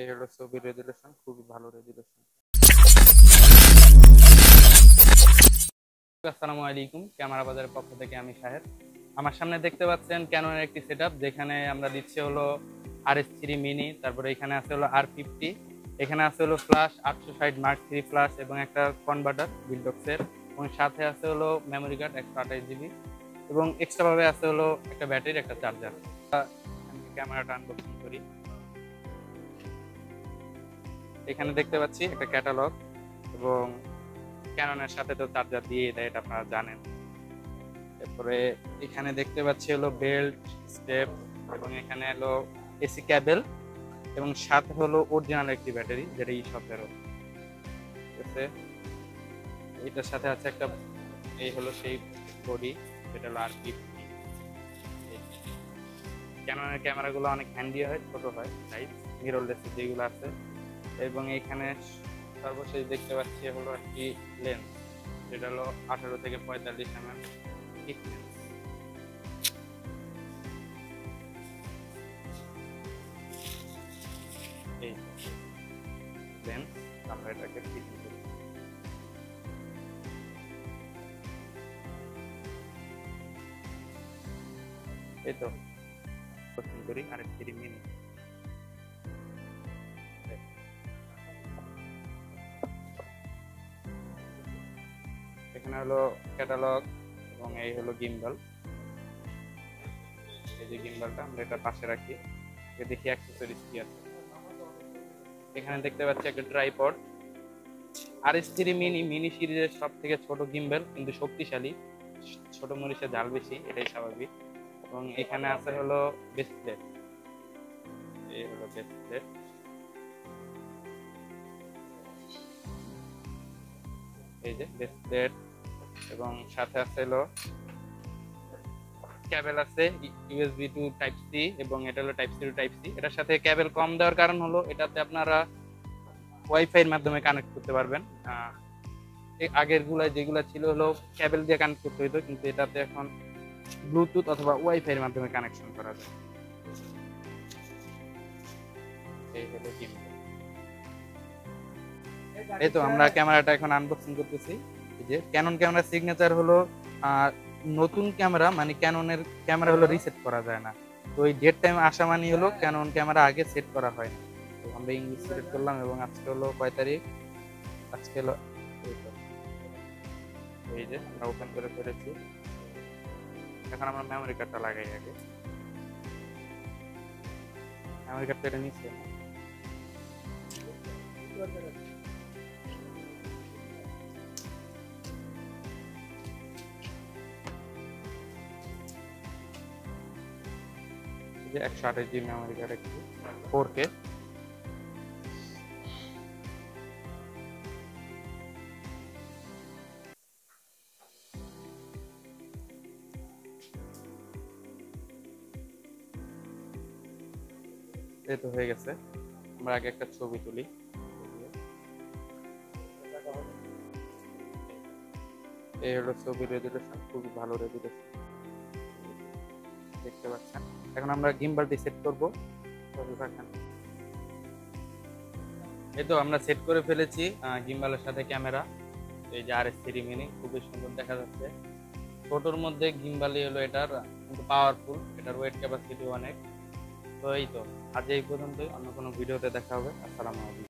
এই হলো ছবির রেজুলেশন, খুবই ভালো রেজুলেশন। আসসালামু আলাইকুম, ক্যামেরা বাজারের পক্ষ থেকে আমি শাহেদ। আমার সামনে দেখতে পাচ্ছেন ক্যাননের একটি সেটআপ, যেখানে আমরা দিচ্ছি হলো RS3 মিনি, তারপরে এখানে আছে হলো R50, এখানে আছে হলো ফ্ল্যাশ 860 মার্ক 3 ফ্ল্যাশ এবং একটা কনভার্টার বিল্ডক্সের, এবং সাথে আছে হলো মেমোরি কার্ড 128 GB, এবং এক্সট্রা ভাবে আছে হলো একটা ব্যাটারি, একটা চার্জার। আমি ক্যামেরাটা আনবক্সিং করি। এখানে দেখতে পাচ্ছি একটা ক্যাটালগ, এবং ক্যাননের সাথে তো চার্জার দিয়ে দেয়, এটা আপনারা জানেন। তারপরে এখানে দেখতে পাচ্ছি হলো বেল্ট, স্টেপ, এবং এখানে হলো এসি ক্যাবেল, এবং সাথে হলো অরিজিনাল একটি ব্যাটারি, যেটা E17। ঠিক আছে, এটার সাথে আছে একটা, এই হলো সেই বডি, যেটা হলো R50। ক্যাননের ক্যামেরাগুলো অনেক হ্যান্ডি হয়, ছোট হয় সাইজ, মিররলেস যেগুলো আছে। এবং এখানে সর্বশেষ দেখতে পাচ্ছি হলো একটি লেন্স, যেটা হলো 18 থেকে 45 mm থিকনেস। এই লেন্স আমরা এটাকে ফিটিং করি। এই তো ফিটিং করি R3 মিনি। এখানে হলো ক্যাটালগ, এবং এই হলো গিম্বল। এই যে গিম্বলটা, আমরা এটা পাশে রাখি, দেখি অ্যাক্সেসরিজ কি আছে। এখানে দেখতে পাচ্ছি একটা ট্রাইপড, RS3 মিনি, মিনি সিরিজের সব থেকে ছোট গিম্বল, কিন্তু শক্তিশালী। ছোট মরিচে জাল বেশি, এটাই স্বাভাবিক। এবং এখানে আছে হলো বেস প্লেট, এই হলো বেস প্লেট। এই যে বেস প্লেট, এবং সাথে আছে হলো ক্যাবেল আছে USB টু টাইপ সি, এবং এটা হলো type C to type C. এটার সাথে ক্যাবেল কম দেওয়ার কারণ হলো এটাতে আপনারা ওয়াইফাই এর মাধ্যমে কানেক্ট করতে পারবেন। আগের গুলা যেগুলা ছিল হলো ক্যাবেল দিয়ে কানেক্ট করতে হতো, কিন্তু এটাতে এখন ব্লুটুথ অথবা ওয়াইফাই এর মাধ্যমে কানেকশন করা যায়। এই হলো গিম্বল। এই তো আমরা ক্যামেরাটা এখন আনবক্সিং করতেছি। এই যে ক্যানন ক্যামেরা সিগনেচার হলো নতুন ক্যামেরা, মানে ক্যাননের ক্যামেরা হলো রিসেট করা যায় না। তো এই ডেট টাইম আসা মানে হলো ক্যানন ক্যামেরা আগে সেট করা হয় না। তো আমরা ইংলিশ সিলেক্ট করলাম, এবং আজকে হলো কয় তারিখ, আজকে হলো এই যে আমরা ওপেন করে ফেলেছি। এখন আমরা মেমোরি কার্ডটা লাগাই আগে। মেমোরি কার্ডটা এটা নিচ্ছে যে 128 GB মেমোরি কার্ড, একটু 4K। এই তো হয়ে গেছে। আমরা আগে একটা ছবি তুলি। এই হলো ছবির রেজুলেশন, খুবই ভালো রেজুলেশন দেখতে পাচ্ছেন। এখন আমরা গিম্বলটি সেট করব। এই তো আমরা সেট করে ফেলেছি গিম্বলের সাথে ক্যামেরা। এই যে RS3 মিনি, খুবই সুন্দর দেখা যাচ্ছে। ছোটর মধ্যে গিম্বালই হলো এটার, কিন্তু পাওয়ারফুল, এটার ওয়েট ক্যাপাসিটি অনেক। তো এই তো আজ এই পর্যন্তই, অন্য কোনো ভিডিওতে দেখা হবে। আসসালামু আলাইকুম।